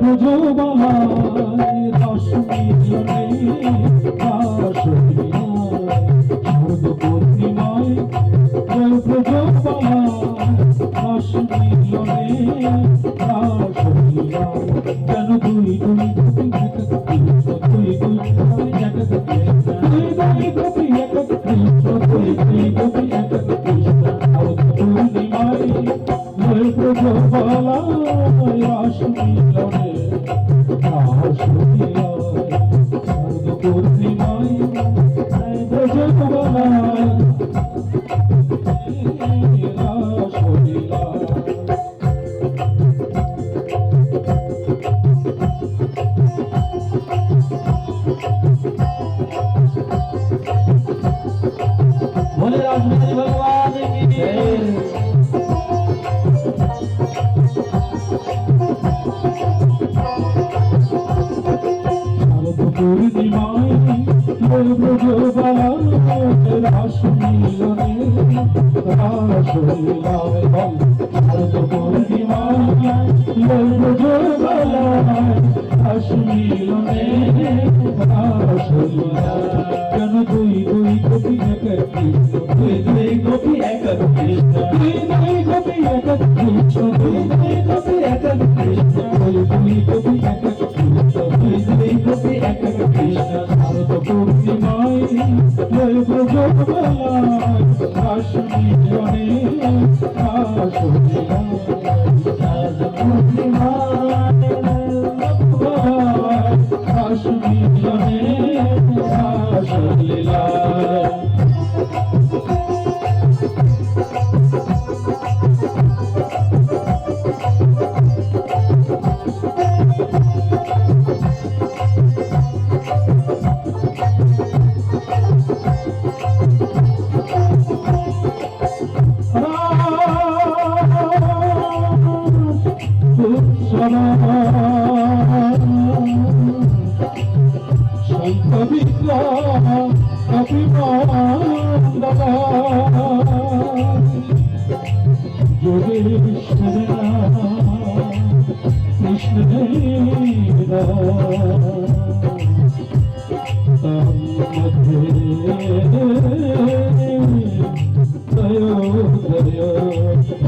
ব্রজবালায় 10 মিলনে রাসলীলা শারদ পূর্ণিমায় ব্রজবালায় 10 মিলনে রাসলীলা কেন দুই দুই গোপী এক এক কৃষ্ণ দুই দুই গোপী এক এক কৃষ্ণ দুই দুই গোপী এক এক কৃষ্ণ দুই দুই গোপী এক এক কৃষ্ণ শারদ পূর্ণিমায় ব্রজবালায় রাসলীলা শারদ পূর্ণিমায় ব্রজবালায় রাসলীলা बोले राजमहल भगवान की जय। শারদ পূর্ণিমায় ব্রজবালায় রাসলীলা রাসলীলা শারদ পূর্ণিমায় ব্রজবালায় রাসলীলা রাসলীলা কেন দুই দুই গোপী এক এক কৃষ্ণ दुई दुई गोपी एक कृष्ण দুই দুই গোপী এক এক কৃষ্ণ দুই दुई गोपी एक कृष्ण দুই দুই গোপী এক এক কৃষ্ণ दुई दुई गोपी एक कृष्ण শারদ পূর্ণিমায় ব্রজবালায় রাসলীলা রাসলীলা शारद पूर्णिमा রাসলীলা রাসলীলা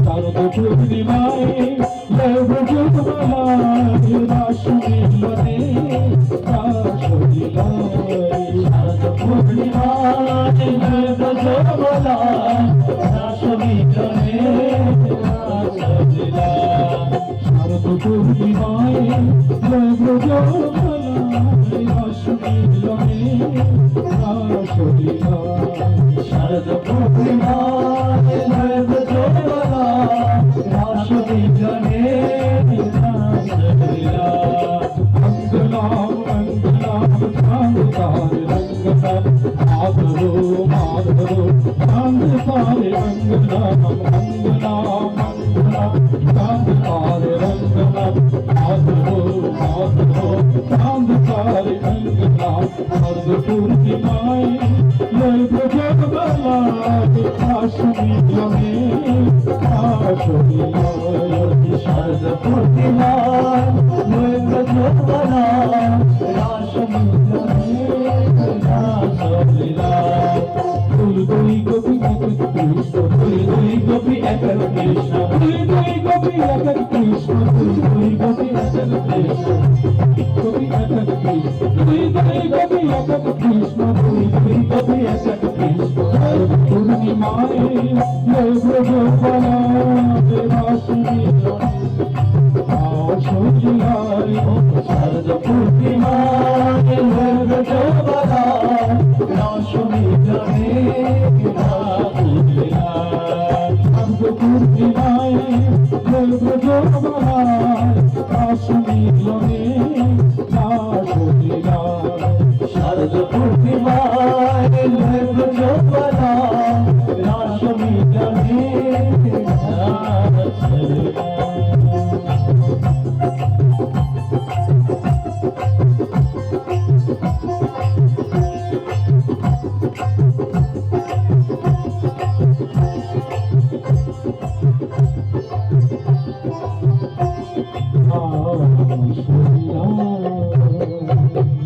শারদ পূর্ণিমায় ব্রজবালায় রাসলীলা রাসলীলা शारद पूर्णिमा ब्रजबालाय रासलीला रासलीला শারদ পূর্ণিমায় ব্রজবালায় রাসলীলা রাসলীলা शारद पूर्णिमा ब्रजबालाय रासलीला रासलीला मंगलाम मंगलाम चांदतार रंगतार माधरो माधरो चांदतार रंगतार मंगलाम मंगलाम चांदतार रंगतार माधरो माधरो चांदतार रंगतार शारद पूर्णिमाय ब्रजबालाय रासलीला रासलीला शारद पूर्णिमा ब्रजबालाय रासलीला रासलीला দুই দুই গোপী এক এক কৃষ্ণ दुई दुई गोपी एक कृष्ण দুই দুই গোপী এক এক কৃষ্ণ দুই দুই গোপী এক এক কৃষ্ণ গোপী এক এক কৃষ্ণ দুই দুই গোপী এক এক কৃষ্ণ দুই দুই গোপী এক এক কৃষ্ণ পূর্ণিমায় ব্রজবালায় রাসলীলা রাসলীলা शारद पूर्णिमा ब्रजबालाय रासलीला रासलीला শারদ পূর্ণিমায় ব্রজবালায় রাসলীলা রাসলীলা शारद पूर्णिमा ब्रजबालाय रासलीला रासलीला সরাসরি